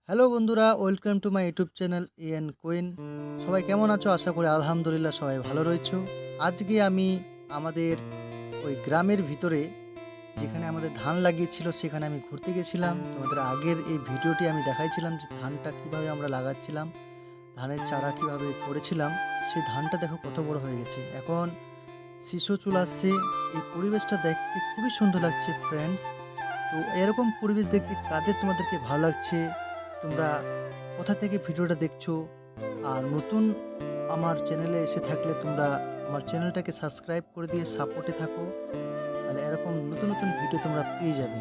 Hello বন্ধুরা, welcome to my YouTube channel N queen. সবাই কেমন আছো? আশা করি আলহামদুলিল্লাহ সবাই ভালো রয়েছো। আজকে আমি আমাদের ওই গ্রামের ভিতরে যেখানে আমাদের ধান লাগিয়েছিল সেখানে আমি ঘুরতে গেছিলাম। তোমাদের আগের এই ভিডিওটি আমি দেখাইছিলাম যে ধানটা কিভাবে আমরা লাগাচ্ছিলাম, ধানের চারা কিভাবে করেছিলাম। সেই ধানটা দেখো কত বড় হয়ে গেছে। এখন শিশু চলে আসছে। এই পরিবেশটা দেখতে খুবই সুন্দর লাগছে ফ্রেন্ডস। তো এরকম পরিবেশ দেখতে কাদের তোমাদেরকে ভালো লাগছে? তোমরা কোথা থেকে ভিডিওটা দেখছো? আর নতুন আমার চ্যানেলে এসে থাকলে তোমরা আমার চ্যানেলটাকে সাবস্ক্রাইব করে দিয়ে সাপোর্টে থাকো। তাহলে এরকম নতুন নতুন ভিডিও তোমরা পেয়ে যাবে।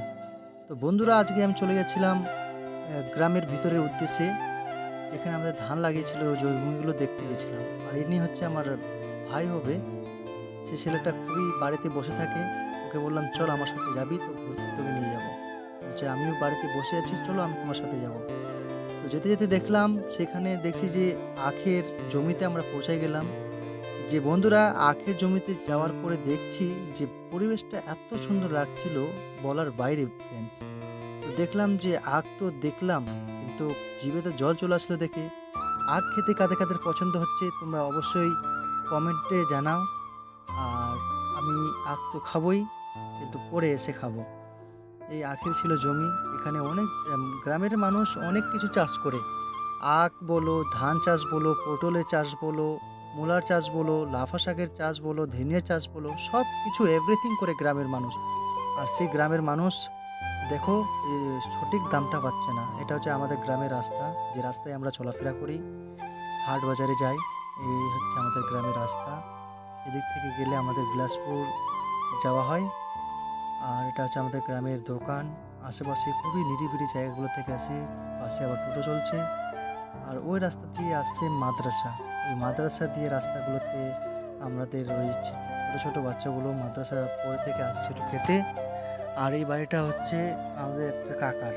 তো বন্ধুরা, আজকে আমি চলে যাচ্ছিলাম গ্রামের ভিতরের উদ্দেশ্যে, যেখানে আমাদের ধান লাগিয়েছিল ওই জমিগুলো দেখতে গেছিলাম। আর ইনি হচ্ছে আমার ভাই হবে। সে ছেলেটা খুবই বাড়িতে বসে থাকে। ওকে বললাম চল আমার সাথে যাবি, তো ঘুরতে তোকে নিয়ে যাবো। বলছে আমিও বাড়িতে বসে আছি, চলো আমি তোমার সাথে যাবো। তো যেতে যেতে দেখলাম সেখানে দেখছি যে আখের জমিতে আমরা পৌঁছে গেলাম। যে বন্ধুরা, আখের জমিতে যাওয়ার পরে দেখছি যে পরিবেশটা এত সুন্দর লাগছিল বলার বাইরে ফ্রেন্ডস। তো দেখলাম যে আখ তো দেখলাম, কিন্তু জিভে তো জল চলে আসলো দেখে। আখ খেতে কাদের কাদের পছন্দ হচ্ছে তোমরা অবশ্যই কমেন্টে জানাও। আর আমি আখ তো খাবোই, কিন্তু পরে এসে খাবো। এই আখের ছিল জমি। এখানে অনেক গ্রামের মানুষ অনেক কিছু চাষ করে। আখ বলো, ধান চাষ বলো, পটলের চাষ বলো, মূলার চাষ বলো, লাফা শাকের চাষ বলো, ধনিয়া চাষ বলো, সব কিছু এভরিথিং করে গ্রামের মানুষ। আর সেই গ্রামের মানুষ দেখো সঠিক দামটা পাচ্ছে না। এটা হচ্ছে আমাদের গ্রামের রাস্তা, যে রাস্তায় আমরা চলাফেরা করি, হাট বাজারে যাই। এই হচ্ছে আমাদের গ্রামের রাস্তা। এদিক থেকে গেলে আমাদের বিলাসপুর যাওয়া হয়। আর এটা হচ্ছে আমাদের গ্রামের দোকান। আশেপাশে খুবই নিরিবিলি জায়গাগুলো থেকে আসে। পাশে আবার টোটো চলছে। আর ওই রাস্তা দিয়ে আসছে মাদ্রাসা। ওই মাদ্রাসা দিয়ে রাস্তাগুলোতে আমাদের ওই ছোটো ছোটো বাচ্চাগুলো মাদ্রাসা পড়ে থেকে আসছিল খেতে। আর এই বাড়িটা হচ্ছে আমাদের একটা কাকার।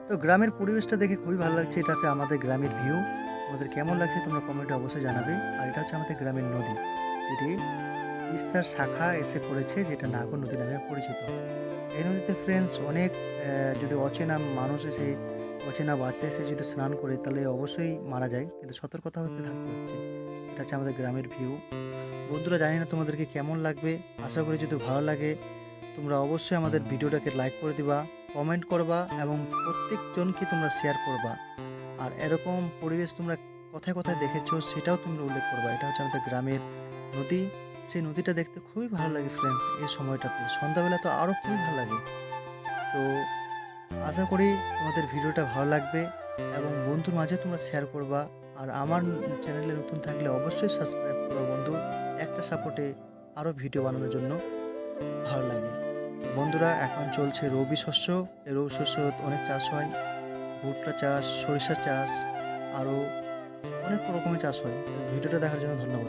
তো গ্রামের পরিবেশটা দেখে খুবই ভালো লাগছে। এটা হচ্ছে আমাদের গ্রামের ভিউ। তোমাদের কেমন লাগছে তোমরা কমেন্টে অবশ্যই জানাবে। আর এটা হচ্ছে আমাদের গ্রামের নদী, যেটি তিস্তার শাখা এসে পড়েছে, যেটা নাগর নদী নামে পরিচিত। এই নদীতে ফ্রেন্ডস অনেক যদি অচেনা মানুষ এসে, অচেনা বাচ্চা এসে যদি স্নান করে তাহলে অবশ্যই মারা যায়, কিন্তু সতর্কতা হতে থাকতে হচ্ছে। এটা হচ্ছে আমাদের গ্রামের ভিউ। বন্ধুরা, জানি না তোমাদেরকে কেমন লাগবে। আশা করি যদি ভালো লাগে তোমরা অবশ্যই আমাদের ভিডিওটাকে লাইক করে দিবা, কমেন্ট করবা এবং প্রত্যেকজনকে তোমরা শেয়ার করবা। আর এরকম পরিবেশ তোমরা কোথায় কোথায় দেখেছো সেটাও তোমরা উল্লেখ করবা। এটা হচ্ছে আমাদের গ্রামের নদী। সেই নদীটা দেখতে খুবই ভালো লাগে ফ্রেন্ডস। এই সময়টাতে সন্ধ্যাবেলা তো আরও খুবই ভালো লাগে। তো আশা করি তোমাদের ভিডিওটা ভালো লাগবে এবং বন্ধুর মাঝে তোমরা শেয়ার করবা। আর আমার চ্যানেলে নতুন থাকলে অবশ্যই সাবস্ক্রাইব করো বন্ধু। একটা সাপোর্টে আরও ভিডিও বানানোর জন্য ভালো লাগে। বন্ধুরা, এখন চলছে রবি শস্য। এই রবি শস্য অনেক চাষ হয়। ভুট্টা চাষ, সরিষা চাষ, আরও অনেক রকমের চাষ হয়। ভিডিওটা দেখার জন্য ধন্যবাদ।